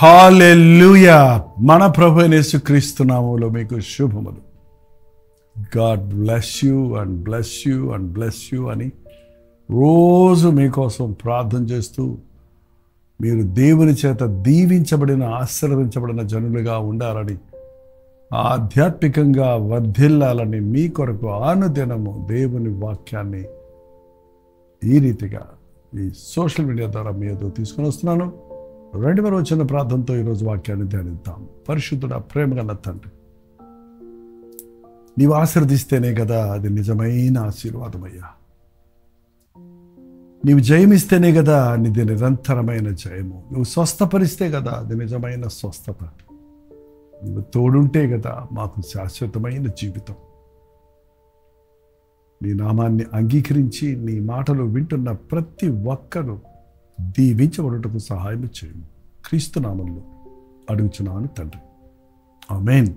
హల్లెలూయా. మన ప్రభువైన యేసుక్రీస్తు నామములో మీకు శుభములు. God bless you and bless you and bless you అని రోజు మీకోసం ప్రార్థన చేస్తూ మీరు దేవుని చేత దీవించబడిన ఆశీర్వదించబడిన జనులుగా ఉండాలని, ఆధ్యాత్మికంగా వర్ధిల్లాలని మీ కొరకు అనుదినము దేవుని వాక్యాన్ని ఈ రీతిగా ఈ సోషల్ మీడియా ద్వారా మీ ఎదురు తీసుకొని వస్తున్నాను. రండి మరి వచ్చిన ప్రార్థనతో ఈరోజు వాక్యాన్ని ధ్యానిద్దాం. పరిశుద్ధుడా, ప్రేమగల తండ్రి, నీవు ఆశీర్వదిస్తేనే కదా అది నిజమైన ఆశీర్వాదమయ్యా. నీవు జయమిస్తేనే కదా నీది నిరంతరమైన జయము. నువ్వు స్వస్థపరిస్తే కదా అది నిజమైన స్వస్థత. నువ్వు తోడుంటే కదా మాకు శాశ్వతమైన జీవితం. నీ నామాన్ని అంగీకరించి నీ మాటలు వింటున్న ప్రతి ఒక్కరూ దీవించబడుటకు సహాయం చేయము. క్రీస్తు నామంలో అడుగుచున్నాను తండ్రి, ఆమేన్.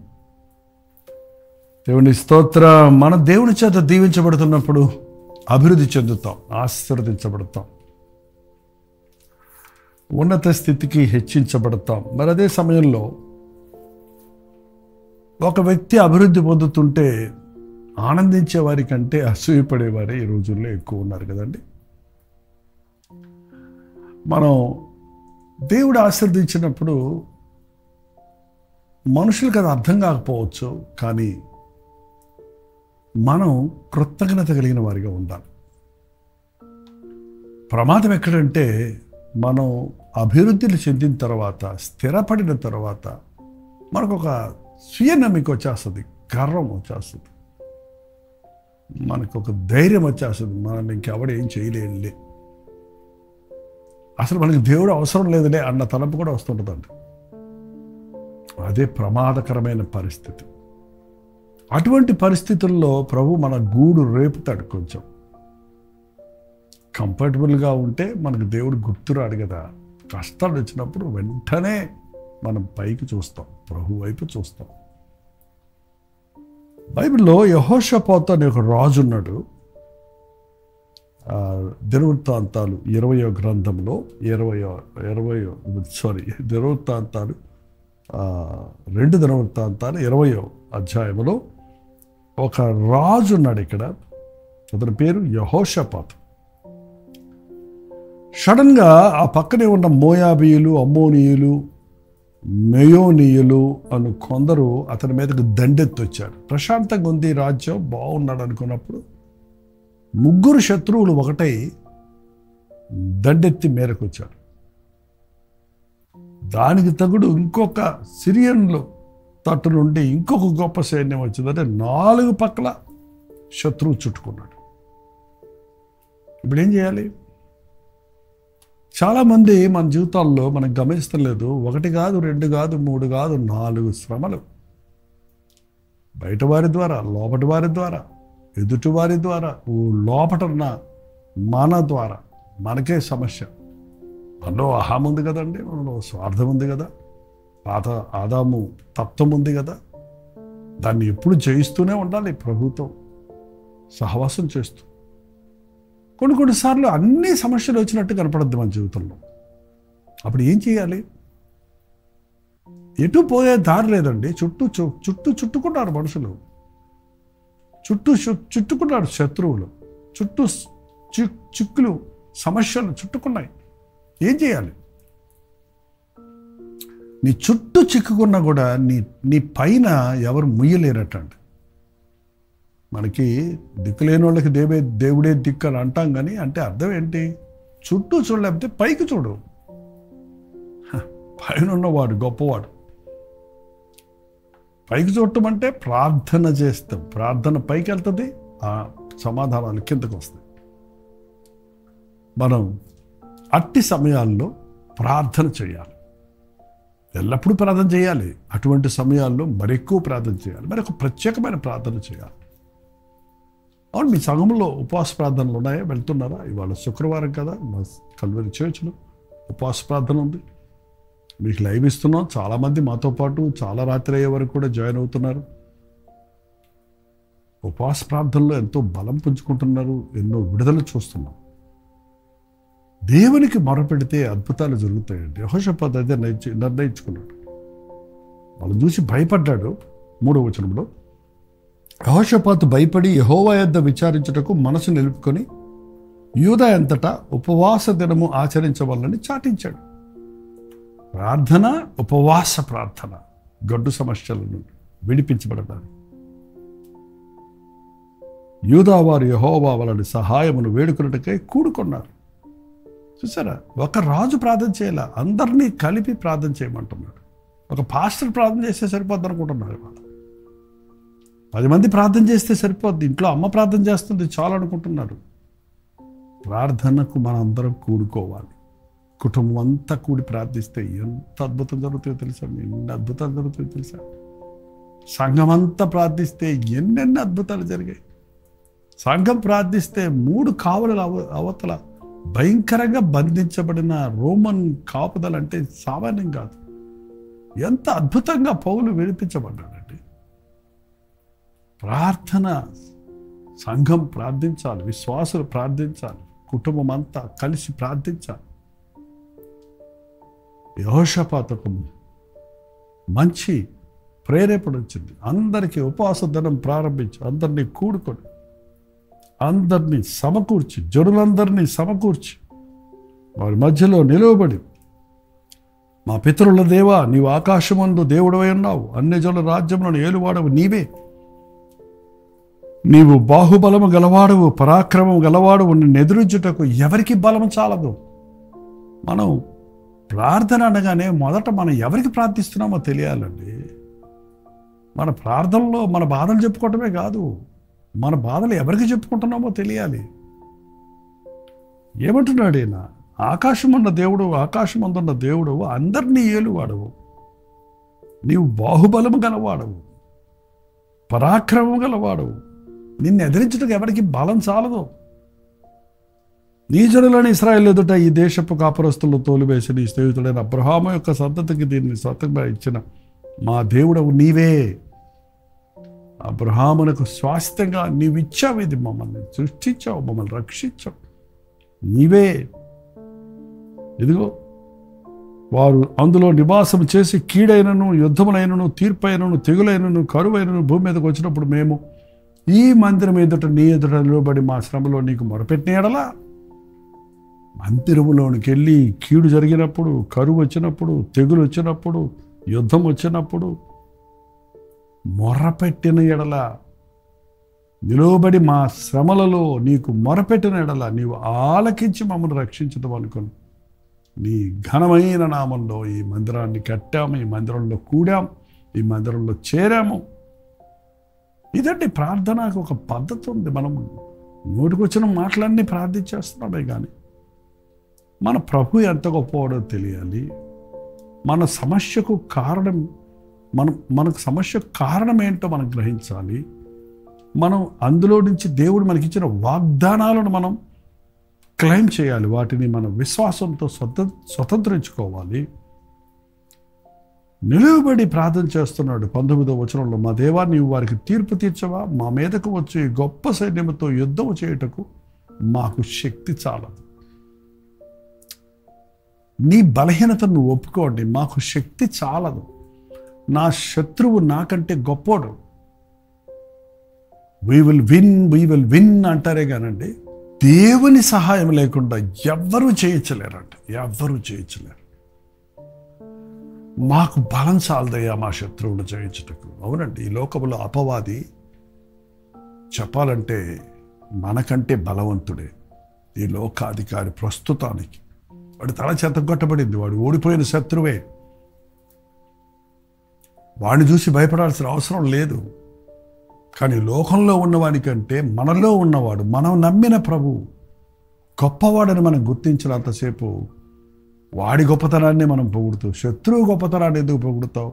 దేవుని స్తోత్ర. మన దేవుని చేత దీవించబడుతున్నప్పుడు అభివృద్ధి చెందుతాం, ఆశీర్వదించబడతాం, ఉన్నత స్థితికి హెచ్చించబడతాం. మరి అదే సమయంలో ఒక వ్యక్తి అభివృద్ధి పొందుతుంటే ఆనందించే వారి కంటే అసూయపడేవారే ఈ రోజుల్లో ఎక్కువ ఉన్నారు కదండి. మనం దేవుడు ఆశీర్వదించినప్పుడు మనుషులకు అది అర్థం కాకపోవచ్చు, కానీ మనం కృతజ్ఞత కలిగిన వారిగా ఉండాలి. ప్రమాదం ఎక్కడంటే మనం అభివృద్ధిని చెందిన తర్వాత, స్థిరపడిన తర్వాత మనకు ఒక స్వీయ నమ్మిక వచ్చేస్తుంది, గర్వం వచ్చేస్తుంది, మనకు ఒక ధైర్యం వచ్చేస్తుంది. మనం ఇంకెవడు ఏం చేయలేనులే, అసలు మనకి దేవుడు అవసరం లేదులే అన్న తలంపు కూడా వస్తుంటుందండి. అదే ప్రమాదకరమైన పరిస్థితి. అటువంటి పరిస్థితుల్లో ప్రభు మన గూడు రేపుతాడు. కొంచెం కంఫర్టబుల్గా ఉంటే మనకు దేవుడు గుర్తురాడు కదా. కష్టాలు వచ్చినప్పుడు వెంటనే మనం పైకి చూస్తాం, ప్రభు వైపు చూస్తాం. బైబిల్లో యెహోషాపాతు అనే ఒక రాజు ఉన్నాడు. దినవృత్తాంతాలు 20వ గ్రంథంలో దినవృత్తాంతాలు 2 దినవృత్తాంతాలు 20వ అధ్యాయంలో ఒక రాజు ఉన్నాడు ఇక్కడ. అతని పేరు యెహోషాపాతు. సడన్గా ఆ పక్కనే ఉన్న మోయాబీయులు, అమ్మోనీయులు, మెయోనీయులు అను కొందరు అతని మీదకు దండెత్తి వచ్చారు. ప్రశాంతంగా ఉంది, రాజ్యం బాగున్నాడు అనుకున్నప్పుడు 3 శత్రువులు ఒకటై దండెత్తి మేరకు వచ్చారు. దానికి తగుడు ఇంకొక సిరియన్లు తట్టు నుండి ఇంకొక గొప్ప సైన్యం వచ్చిందంటే 4 పక్కల శత్రువు చుట్టుకున్నాడు. ఇప్పుడు ఏం చేయాలి? చాలామంది మన జీవితాల్లో మనం గమనిస్తలేదు. 1 కాదు, 2 కాదు, 3 కాదు, 4 శ్రమలు బయట వారి ద్వారా, లోపటి వారి ద్వారా, ఎదుటి వారి ద్వారా, లోపటన్న మన ద్వారా మనకే సమస్య. మనలో అహం ఉంది కదండి, మనలో స్వార్థం ఉంది కదా, పాత ఆదాము తత్వం ఉంది కదా. దాన్ని ఎప్పుడు జయిస్తూనే ఉండాలి, ప్రభుతో సహవాసం చేస్తూ. కొన్నిసార్లు అన్ని సమస్యలు వచ్చినట్టు కనపడద్దు మన జీవితంలో. అప్పుడు ఏం చేయాలి? ఎటు పోయే దారి లేదండి. చుట్టుకున్నారు మనుషులు, చుట్టుకున్నారు శత్రువులు, చుట్టూ చిక్కులు, సమస్యలు చుట్టుకున్నాయి. ఏం చేయాలి? నీ చుట్టూ చిక్కుకున్నా కూడా నీ పైన ఎవరు ముయ్యలేరటండి. మనకి దిక్కు లేని వాళ్ళకి దేవుడే దిక్కు అని అంటాం, కానీ అంటే అర్థం ఏంటి? చుట్టూ చూడలేకపోతే పైకి చూడు. పైన ఉన్నవాడు గొప్పవాడు. పైకి చూడటం అంటే ప్రార్థన చేస్తాం. ప్రార్థన పైకి వెళ్తుంది, ఆ సమాధానాలు కిందకు వస్తాయి. మనం అట్టి సమయాల్లో ప్రార్థన చేయాలి. ఎల్లప్పుడూ ప్రార్థన చేయాలి. అటువంటి సమయాల్లో మరెక్కువ ప్రార్థన చేయాలి, మరి ఒక ప్రత్యేకమైన ప్రార్థన చేయాలి. అవును, మీ సంఘంలో ఉపవాస ప్రార్థనలు ఉన్నాయా? వెళ్తున్నారా? ఇవాళ శుక్రవారం కదా, మా కల్వరి చర్చ్లో ఉపవాస ప్రార్థన ఉంది. మీకు లైవ్ ఇస్తున్నాం. చాలామంది మాతో పాటు చాలా రాత్రి అయ్యే వరకు కూడా జాయిన్ అవుతున్నారు. ఉపవాస ప్రార్థనలో ఎంతో బలం పుంజుకుంటున్నారు, ఎన్నో విడుదల చూస్తున్నాం. దేవునికి మొరపెడితే అద్భుతాలు జరుగుతాయండి. యెహోషాపాతు అదే నిర్ణయించుకున్నాడు. వాళ్ళని చూసి భయపడ్డాడు. 3వ వచనంలో, యెహోషాపాతు భయపడి యెహోవా యొద్ద విచారించుటకు మనసు నిలుపుకొని యూదా అంతటా ఉపవాస దినము ఆచరించవాలని చాటించాడు. ప్రార్థన, ఉపవాస ప్రార్థన గడ్డు సమస్యల నుండి విడిపించబడడానికి. యూదా వారు యెహోవా వలన సహాయమును వేడుకొనుటకై కూడుకున్నారు. చూసారా, ఒక రాజు ప్రార్థన చేయాల, అందరినీ కలిపి ప్రార్థన చేయమంటున్నాడు. ఒక పాస్టర్ ప్రార్థన చేస్తే సరిపోద్ది అనుకుంటున్నారు. 10 మంది ప్రార్థన చేస్తే సరిపోద్ది, ఇంట్లో అమ్మ ప్రార్థన చేస్తుంది చాలు అనుకుంటున్నారు. ప్రార్థనకు మనందరం కూడుకోవాలి. కుటుంబం అంతా కూడి ప్రార్థిస్తే ఎంత అద్భుతం జరుగుతుందో తెలుసా? ఎన్ని అద్భుతాలు జరుగుతాయో తెలుసా? సంఘం అంతా ప్రార్థిస్తే ఎన్నెన్ని అద్భుతాలు జరిగాయి. సంఘం ప్రార్థిస్తే 3 కావలుల అవతల భయంకరంగా బంధించబడిన రోమన్ కాపుదలు అంటే సామాన్యం కాదు. ఎంత అద్భుతంగా పౌలు విడిపించబడ్డాడండి. ప్రార్థన, సంఘం ప్రార్థించాలి, విశ్వాసులు ప్రార్థించాలి, కుటుంబం అంతా కలిసి ప్రార్థించాలి. యెహోషాపాతుకు మంచి ప్రేరేపణ వచ్చింది. అందరికీ ఉపవాస దినం ప్రారంభించి అందరినీ కూడుకొని, అందరినీ సమకూర్చి, జనులందరినీ సమకూర్చి వారి మధ్యలో నిలువబడి, మా పితరుల దేవా, నీవు ఆకాశమందు దేవుడవై ఉన్నావు, అన్ని జనుల రాజ్యములను ఏలువాడవు నీవే, నీవు బాహుబలము గలవాడవు, పరాక్రమం గలవాడవు, నిన్ను ఎదురించుటకు ఎవరికి బలము చాలదు. మనం ప్రార్థన అనగానే మొదట మనం ఎవరికి ప్రార్థిస్తున్నామో తెలియాలండి. మన ప్రార్థనలో మన బాధలు చెప్పుకోవటమే కాదు, మన బాధలు ఎవరికి చెప్పుకుంటున్నామో తెలియాలి. ఏమంటున్నాడు ఈయన? ఆకాశమున్న దేవుడు, ఆకాశమందున్న దేవుడు, అందరినీ ఏలువాడవు, నీవు బాహుబలము గలవాడవు, పరాక్రమం గలవాడవు, నిన్ను ఎదిరించుటకు ఎవరికి బలం చాలదు. నీ జనులని ఇశ్రాయేలు ఎదుట ఈ దేశపు కాపురస్తులను తోలివేసి నీ స్నేహితుడైన అబ్రహాము యొక్క సంతతికి దీన్ని స్వతంగా ఇచ్చిన మా దేవుడవు నీవే. అబ్రహామునకు స్వాస్థ్యంగా నీవిచ్చావు, ఇది మమ్మల్ని సృష్టించావు, మమ్మల్ని రక్షించావు, నీవే. ఇదిగో వారు అందులో నివాసం చేసి కీడైనను, యుద్ధములైనను, తీర్పైనను, తెగులైనను, కరువైనను భూమి మీదకి వచ్చినప్పుడు మేము ఈ మందిరం ఎదుట నీ ఎదుట నిలబడి మా శ్రమలో నీకు మొరపెట్టిన ఎడలా, మందిరములోనికి వెళ్ళి కీడు జరిగినప్పుడు, కరువు వచ్చినప్పుడు, తెగులు వచ్చినప్పుడు, యుద్ధం వచ్చినప్పుడు మొరపెట్టిన ఎడల, నిలబడి మా శ్రమలలో నీకు మొరపెట్టిన ఎడల నీవు ఆలకించి మమ్మల్ని రక్షించడం అనుకుని నీ ఘనమైన నామంలో ఈ మందిరాన్ని కట్టాము, ఈ మందిరంలో కూడాం, ఈ మందిరంలో చేరాము. ఇదండి ప్రార్థనకు ఒక పద్ధతి ఉంది. మనం నోటికొచ్చిన మాటలన్నీ ప్రార్థించేస్తున్నామే, కానీ మన ప్రభు ఎంత గొప్పవాడో తెలియాలి. మన సమస్యకు కారణం, మనకు సమస్యకు కారణం ఏంటో మనం గ్రహించాలి. మనం అందులో నుంచి దేవుడు మనకిచ్చిన వాగ్దానాలను మనం క్లెయిమ్ చేయాలి. వాటిని మనం విశ్వాసంతో స్వతంత్రించుకోవాలి. నిలువబడి ప్రార్థన చేస్తున్నాడు 19వ వచనంలో, మా దేవా, నీవు వారికి తీర్పు తీర్చవా? మా మీదకు వచ్చి గొప్ప సైన్యంతో యుద్ధం చేయుటకు మాకు శక్తి చాలదు. నీ బలహీనతను నువ్వు ఒప్పుకోండి, మాకు శక్తి చాలదు. నా శత్రువు నాకంటే గొప్పోడు. వీ విల్ విన్ అంటారే కానండి, దేవుని సహాయం లేకుండా ఎవ్వరూ చేయలేరంట, ఎవ్వరూ చేయలేరు. మాకు బలం చాలదయ్యా మా శత్రువును జయించుటకు. అవునండి, ఈ లోకంలో అపవాది చెప్పాలంటే మనకంటే బలవంతుడే. ఈ లోకాధికారి ప్రస్తుతానికి వాడి తల చెత్తగొట్టబడింది, వాడు ఓడిపోయిన శత్రువే. వాడిని చూసి భయపడాల్సిన అవసరం లేదు. కానీ లోకంలో ఉన్నవానికంటే మనలో ఉన్నవాడు, మనం నమ్మిన ప్రభు గొప్పవాడని మనం గుర్తించినంతసేపు వాడి గొప్పతనాన్ని మనం పొగుడుతూ శత్రువు గొప్పతనాన్ని ఎందుకు పొగుడుతావు?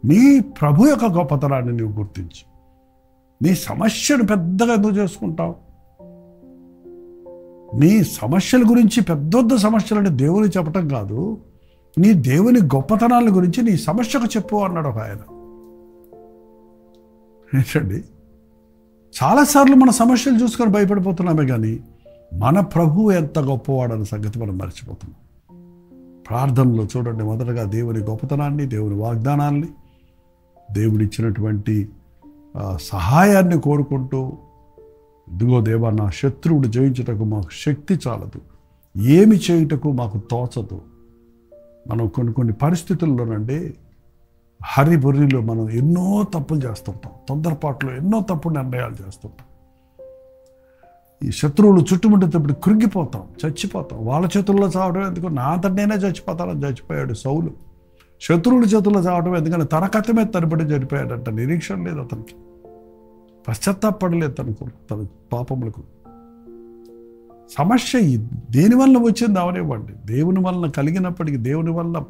నీ ప్రభు యొక్క గొప్పతనాన్ని నువ్వు గుర్తించు. నీ సమస్యను పెద్దగా ఎందుకు చేసుకుంటావు? నీ సమస్యల గురించి పెద్ద సమస్యలని దేవుని చెప్పటం కాదు, నీ దేవుని గొప్పతనాల గురించి నీ సమస్యకు చెప్పు అన్నాడు ఒక ఆయన. ఏంటండి, చాలాసార్లు మన సమస్యలు చూసుకొని భయపడిపోతున్నామే, కానీ మన ప్రభువు ఎంత గొప్పవాడన్న సంగతి మనం మర్చిపోతున్నాం. ప్రార్థనలో చూడండి, మొదటగా దేవుని గొప్పతనాన్ని, దేవుని వాగ్దానాన్ని, దేవుడిచ్చినటువంటి సహాయాన్ని కోరుకుంటూ, ఇదిగో దేవా, నా శత్రువుడు జయించుటకు మాకు శక్తి చాలదు, ఏమి చేయుటకు మాకు తోచదు. మనం కొన్ని పరిస్థితుల్లోనండి హరిబుర్రిలో మనం ఎన్నో తప్పులు చేస్తుంటాం, తొందరపాట్లో ఎన్నో తప్పుడు నిర్ణయాలు చేస్తుంటాం. ఈ శత్రువులు చుట్టుముట్టేటప్పుడు కృంగిపోతాం, చచ్చిపోతాం. వాళ్ళ చేతుల్లో చావడం ఎందుకు, నా అంతటి నేనే చచ్చిపోతానని చచ్చిపోయాడు సౌలు. శత్రువుల చేతుల్లో చావడం ఎందుకని తన కథ మీద తరబడి చనిపోయాడంట. నిరీక్షణ లేదు అతనికి, పశ్చాత్తాపడలేదు తన పాపములకు. సమస్య దేనివల్ల వచ్చింది అవనివ్వండి, దేవుని వలన కలిగినప్పటికీ, దేవుని వల్ల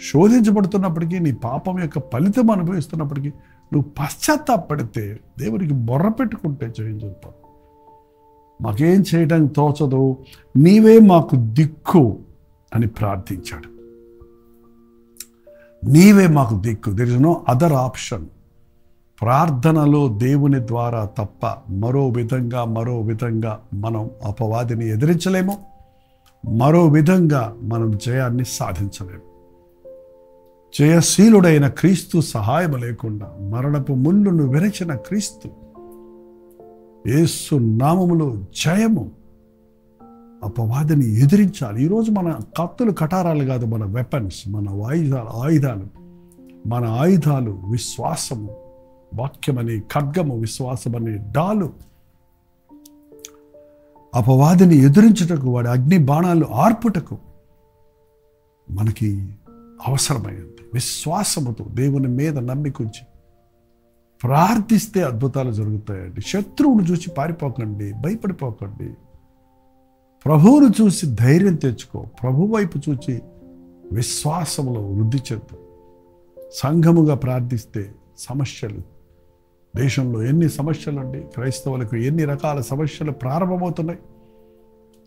శోధించబడుతున్నప్పటికీ, నీ పాపం యొక్క ఫలితం అనుభవిస్తున్నప్పటికీ నువ్వు పశ్చాత్తాపడితే, దేవునికి బొర్ర పెట్టుకుంటే జయించుతావు. మాకేం చేయడానికి తోచదు, నీవే మాకు దిక్కు అని ప్రార్థించాడు. నీవే మాకు దిక్కు. There is no other option. ప్రార్థనలో దేవుని ద్వారా తప్ప మరో విధంగా మనం అపవాదిని ఎదిరించలేము, మరో విధంగా మనం జయాన్ని సాధించలేము. జయశీలుడైన క్రీస్తు సహాయం లేకుండా, మరణపు ముళ్ళును విరచిన క్రీస్తు యేసు నామములో జయము. అపవాదిని ఎదిరించాలి. ఈరోజు మన కత్తులు కటారాలు కాదు, మన వెపన్స్, మన ఆయుధాలు, మన ఆయుధాలు విశ్వాసము, వాక్యమని ఖడ్గము, విశ్వాసమని డాలు. అపవాదిని ఎదిరించుటకు, వాడి అగ్ని బాణాలు ఆర్పుటకు మనకి అవసరమైంది. విశ్వాసముతో దేవుని మీద నమ్మికుంచి ప్రార్థిస్తే అద్భుతాలు జరుగుతాయండి. శత్రువును చూసి పారిపోకండి, భయపడిపోకండి. ప్రభువును చూసి ధైర్యం తెచ్చుకో. ప్రభు వైపు చూసి విశ్వాసములో వృద్ధి చెందు. సంఘముగా ప్రార్థిస్తే సమస్యలు, దేశంలో ఎన్ని సమస్యలు అండి, క్రైస్తవులకు ఎన్ని రకాల సమస్యలు ప్రారంభమవుతున్నాయి.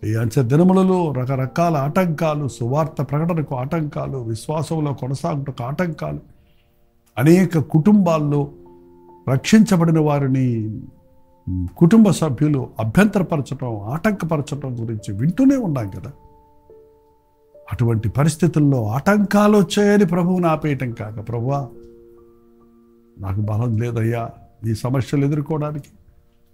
ఈ అంచె దినములలో రకరకాల ఆటంకాలు, సువార్త ప్రకటనకు ఆటంకాలు, విశ్వాసంలో కొనసాగుటకు ఆటంకాలు, అనేక కుటుంబాల్లో రక్షించబడిన వారిని కుటుంబ సభ్యులు అభ్యంతరపరచడం, ఆటంకపరచడం గురించి వింటూనే ఉన్నాం కదా. అటువంటి పరిస్థితుల్లో ఆటంకాలు వచ్చాయని ప్రభువుని ఆపేయటం కాక, ప్రభువా నాకు బలం లేదయ్యా ఈ సమస్యలు ఎదుర్కోవడానికి,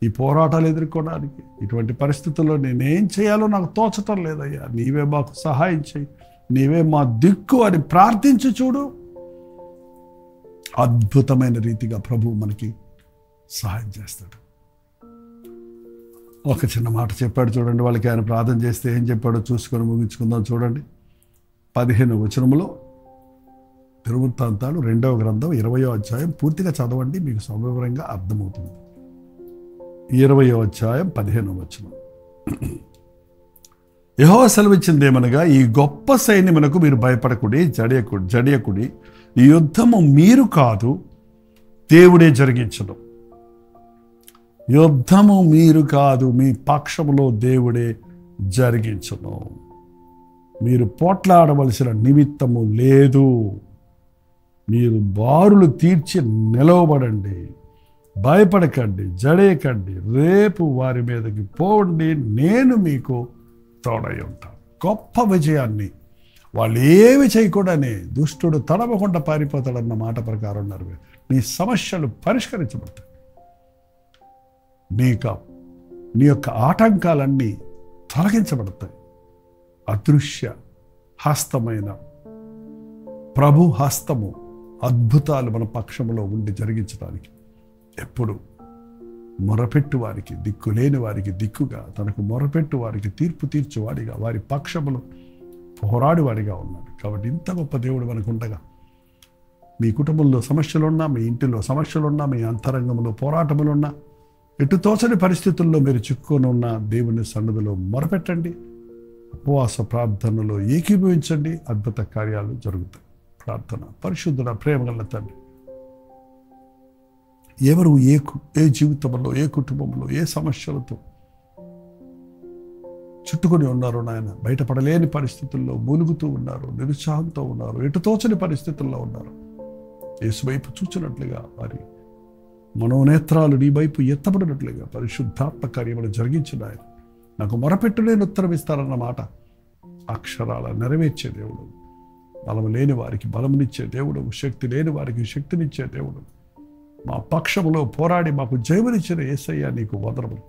ఈ పోరాటాలు ఎదుర్కోవడానికి, ఇటువంటి పరిస్థితుల్లో నేనేం చేయాలో నాకు తోచటం లేదయ్యా, నీవే మాకు సహాయం చేయి, నీవే మా దిక్కు అని ప్రార్థించి చూడు. అద్భుతమైన రీతిగా ప్రభువు మనకి సహాయం చేస్తాడు. ఒక చిన్న మాట చెప్పాడు చూడండి, వాళ్ళకి ఆయన ప్రార్థన చేస్తే ఏం చెప్పాడో చూసుకొని ముగించుకుందాం. చూడండి, 15వ వచనములో, తిరుగుతాంతాలు 2వ గ్రంథం 20వ అధ్యాయం పూర్తిగా చదవండి, మీకు సవివరంగా అర్థమవుతుంది. 20వ అధ్యాయం 15వ వచనం. యెహోవా సెలవిచ్చిందేమనగా, ఈ గొప్ప సైన్యమునకు మీరు భయపడకుడి, జడియకుడి. ఈ యుద్ధము మీరు కాదు, దేవుడే జరిగించడం. యుద్ధము మీరు కాదు, మీ పక్షములో దేవుడే జరిగించడం. మీరు పోట్లాడవలసిన నిమిత్తము లేదు. మీరు బారులు తీర్చి నిలవబడండి, భయపడకండి, జడేయకండి. రేపు వారి మీదకి పోండి, నేను మీకు తోడై ఉంటాను. గొప్ప విజయాన్ని వాళ్ళు ఏమి చేయకూడనే, దుష్టుడు తడవకుండా పారిపోతాడన్న మాట ప్రకారం నీ సమస్యలు పరిష్కరించబడతాయి. నీ యొక్క ఆటంకాలన్నీ తొలగించబడతాయి. అదృశ్య హస్తమైన ప్రభు హస్తము అద్భుతాలు మన పక్షంలో ఉండి జరిగించడానికి ఎప్పుడు మొరపెట్టు వారికి, దిక్కు లేని వారికి దిక్కుగా, తనకు మొరపెట్టు వారికి తీర్పు తీర్చువాడిగా, వారి పక్షములో పోరాడివాడిగా ఉన్నాడు. కాబట్టి ఇంత గొప్ప దేవుడు మనకు ఉండగా, మీ కుటుంబంలో సమస్యలున్నా, మీ ఇంటిలో సమస్యలున్నా, మీ అంతరంగంలో పోరాటములున్నా, ఎటు తోచని పరిస్థితుల్లో మీరు చిక్కుకొని ఉన్న దేవుని సన్నిధిలో మొరపెట్టండి, ఉపవాస ప్రార్థనలో ఏకీభవించండి, అద్భుత కార్యాలు జరుగుతాయి. ప్రార్థన. పరిశుద్ధుడ ప్రేమగల తండ్రి, ఎవరు ఏ జీవితంలో, ఏ కుటుంబంలో, ఏ సమస్యలతో చుట్టుకొని ఉన్నారో నాయన, బయటపడలేని పరిస్థితుల్లో మూలుగుతూ ఉన్నారు, నిరుత్సాహంతో ఉన్నారు, ఎటు తోచని పరిస్థితుల్లో ఉన్నారు, యేసు వైపు చూచినట్లుగా వారి మనోనేత్రాలు నీ వైపు ఎత్తబడినట్లుగా పరిశుద్ధాత్మ కార్యములు జరిగించిన ఆయన నాకు మొరపెట్టు నేను ఉత్తరం ఇస్తానన్నమాట అక్షరాల నెరవేర్చే దేవుడు. బలము లేని వారికి బలమునిచ్చే దేవుడు, శక్తి లేని వారికి శక్తినిచ్చే దేవుడు. మా పక్షములో పోరాడి మాకు జయమునిచ్చిన యేసయ్య నీకు వందనములు.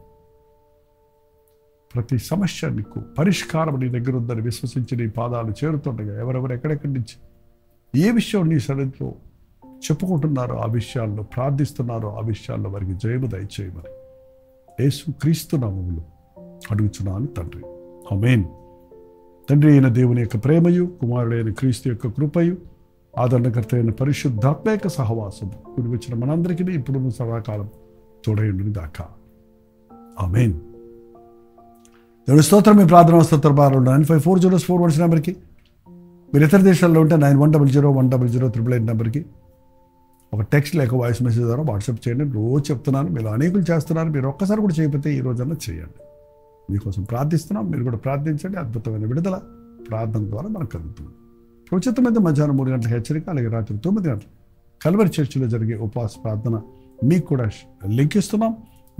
ప్రతి సమస్య నీకు పరిష్కారం నీ దగ్గర ఉందని విశ్వసించి నీ పాదాలు చేరుతుండగా ఎవరెవరు ఎక్కడెక్కడి నుంచి ఏ విషయం నీ సన్నిధిలో చెప్పుకుంటున్నారో ఆ విషయాల్లో ప్రార్థిస్తున్నారో ఆ విషయాల్లో వారికి జయము దయచేయమని యేసు క్రీస్తు నామములో అడుగుచున్నాను తండ్రి. ఆమేన్. తండ్రి అయిన దేవుని యొక్క ప్రేమయు, కుమారుడైన క్రీస్తు యొక్క కృపయు, ఆదరణకర్త అయిన పరిశుద్ధాత్మ యొక్క సహవాసం కూడి వచ్చిన మనందరికీ ఇప్పుడు సదాకాలం తోడయుండును గాక. ఆమేన్. దేవుని స్తోత్రం. మీ ప్రార్థన స్తోత్ర బారు 954041 నెంబర్కి, మీరు ఇతర దేశాల్లో ఉంటే 9100100888 నెంబర్కి ఒక టెక్స్ట్ లేక వాయిస్ మెసేజ్ ద్వారా వాట్సాప్ చేయండి. రోజు చెప్తున్నాను, మీరు అనేకులు చేస్తున్నారు. మీరు ఒక్కసారి కూడా చేయకపోతే ఈ రోజన్నా చేయండి. మీకోసం ప్రార్థిస్తున్నాం, మీరు కూడా ప్రార్థించండి. అద్భుతమైన విడుదల ప్రార్థన ద్వారా మనకు కలుగుతుంది. ప్రస్తుతమైతే మధ్యాహ్నం 3 గంటల హెచ్చరిక, అలాగే రాత్రి 9 గంటలు కల్వరి చర్చిలో జరిగే ఉపవాస ప్రార్థన మీకు కూడా లింక్ ఇస్తున్నాం.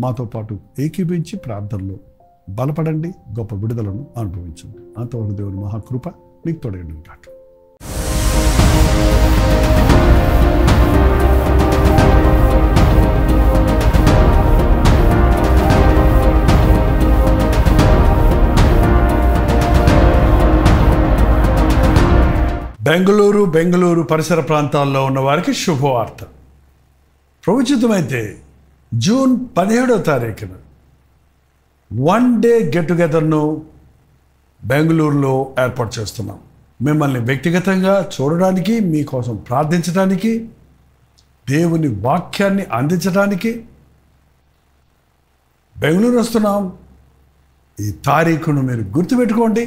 మాతో పాటు ఏకీభించి ప్రార్థనలో బలపడండి, గొప్ప విడుదలను అనుభవించండి. అంతవరకు దేవుని మహాకృప మీకు తోడైంది కాక. బెంగళూరు పరిసర ప్రాంతాల్లో ఉన్న వారికి శుభవార్త. ప్రవచితమైతే జూన్ 17వ తారీఖున 1 డే గెట్ టుగెదర్ను బెంగళూరులో ఏర్పాటు చేస్తున్నాం. మిమ్మల్ని వ్యక్తిగతంగా చూడడానికి, మీకోసం ప్రార్థించడానికి, దేవుని వాక్యాన్ని అందించడానికి బెంగళూరు వస్తున్నాం. ఈ తారీఖును మీరు గుర్తుపెట్టుకోండి.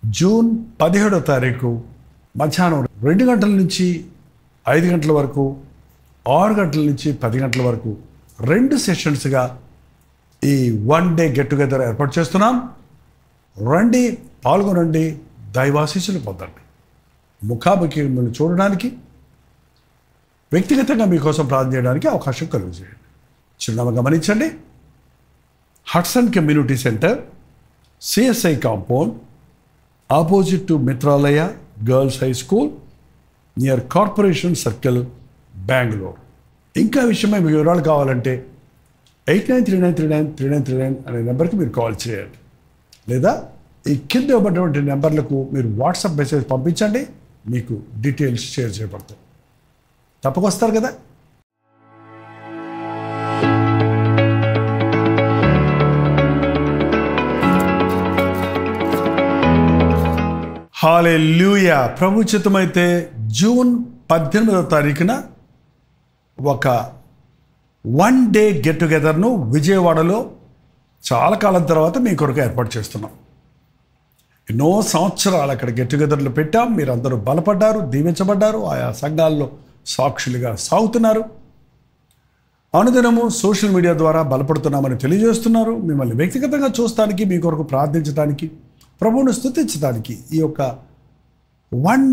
జూన్ 17వ తారీఖు మధ్యాహ్నం 2 గంటల నుంచి 5 గంటల వరకు, 6 గంటల నుంచి 10 గంటల వరకు 2 సెషన్స్గా ఈ 1 డే గెట్ టుగెదర్ ఏర్పాటు చేస్తున్నాం. రండి, పాల్గొనండి, దైవాశీస్సులు పొందండి. ముఖాముఖి మిమ్మల్ని చూడడానికి, వ్యక్తిగతంగా మీకోసం ప్రార్థన చేయడానికి అవకాశం కలుగజేయండి. చిరునామా గమనించండి. Hudson community centre, CSI compound, opposite to Mitralaya girls high school, near corporation circle, Bengaluru. ఇంకా విషయమై మీకు వివరాలు కావాలంటే 8939393939 అనే నెంబర్కి మీరు కాల్ చేయండి. లేదా ఈ కింద ఇవ్వబడినటువంటి నెంబర్లకు మీరు వాట్సాప్ మెసేజ్ పంపించండి. మీకు డీటెయిల్స్ షేర్ చేయబడతాయి. తప్పకొస్తారు కదా. హల్లెలూయా. ప్రభు చిత్తమైతే జూన్ 18వ తారీఖున ఒక 1 డే గెట్ టుగెదర్ను విజయవాడలో చాలా కాలం తర్వాత మీ కొరకు ఏర్పాటు చేస్తున్నాం. ఎన్నో సంవత్సరాలు అక్కడ గెట్ టుగెదర్లు పెట్టాం. మీరందరూ బలపడ్డారు, దీవించబడ్డారు, ఆయా సంఘాల్లో సాక్షులుగా సాగుతున్నారు. అనుదినము సోషల్ మీడియా ద్వారా బలపడుతున్నామని తెలియజేస్తున్నారు. మిమ్మల్ని వ్యక్తిగతంగా చూస్తానికి, మీ కొరకు ప్రార్థించడానికి, ప్రభువును స్తుతించడానికి ఈ యొక్క 1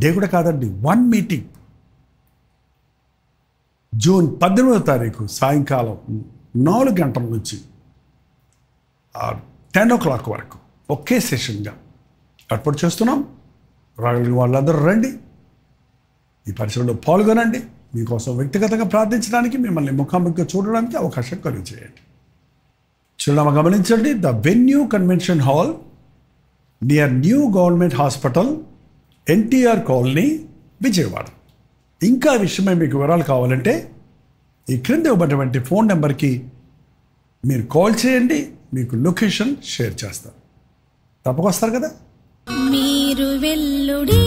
డే కూడా కాదండి, 1 మీటింగ్ జూన్ 18వ తారీఖు సాయంకాలం 4 గంటల నుంచి 10 o'clock వరకు ఒకే సెషన్గా ఏర్పాటు చేస్తున్నాం. రాగలిగిన వాళ్ళందరూ రండి, ఈ పరిచయంలో పాల్గొనండి. మీకోసం వ్యక్తిగతంగా ప్రార్థించడానికి, మిమ్మల్ని ముఖాముఖిగా చూడడానికి అవకాశం కలిగజేయండి. చిరునామా గమనించండి. The venue convention hall near new government hospital, NTR colony, Vijayawada. ఇంకా విషయమై మీకు వివరాలు కావాలంటే ఈ క్రింద ఇవ్వబడినటువంటి ఫోన్ నెంబర్కి మీరు కాల్ చేయండి. మీకు లొకేషన్ షేర్ చేస్తాను. తప్పకొస్తారు కదా. మీరు వెల్లుడి,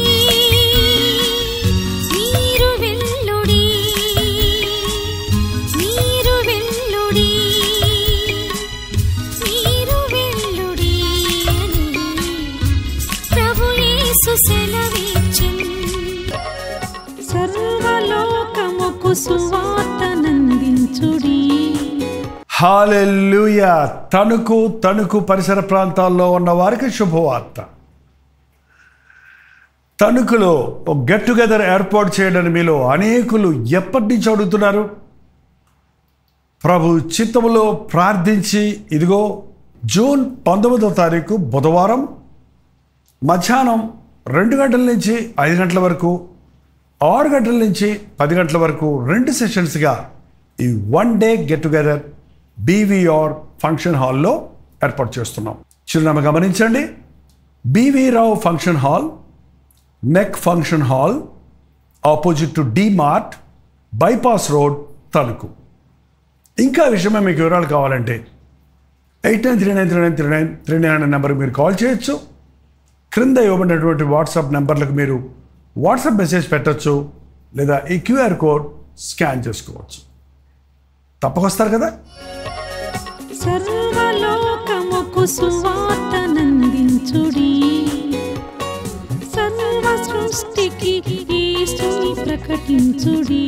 మీరు వెల్లుడి, మీరు వెల్లుడి, మీరు వెల్లుడి అని ప్రభు యేసు సెలవిచ్చెను. సర్వలోకముకు సువార్తనందించుడి. హల్లెలూయా. తణుకు పరిసర ప్రాంతాల్లో ఉన్న వారికి శుభవార్త. తణుకులో ఒక గెట్ టుగెదర్ ఏర్పాటు చేయడానికి మీలో అనేకులు ఎప్పటి నుంచి అడుగుతున్నారు. ప్రభు చిత్తములో ప్రార్థించి ఇదిగో జూన్ 19వ తారీఖు బుధవారం మధ్యాహ్నం 2 గంటల నుంచి 5 గంటల వరకు, 6 గంటల నుంచి 10 గంటల వరకు 2 సెషన్స్గా ఈ 1 day get together BVR function హాల్లో ఏర్పాటు చేస్తున్నాం. చిరునామా గమనించండి, బివి రావు ఫంక్షన్ హాల్, నెక్ function hall, opposite to D Mart, bypass road, Tanuku. ఇంకా విషయమే మీకు వివరాలు కావాలంటే 8939393939 అనే నెంబర్కి మీరు కాల్ చేయొచ్చు. క్రింద ఇవ్వబడినటువంటి వాట్సాప్ నెంబర్లకు మీరు వాట్సాప్ మెసేజ్ పెట్టచ్చు, లేదా ఈ క్యూఆర్ కోడ్ స్కాన్ చేసుకోవచ్చు. తప్పకొస్తారు కదా. సర్వలోకముకు సువార్తనందించుడి, సర్వ సృష్టికి యేసుని ప్రకటించుడి.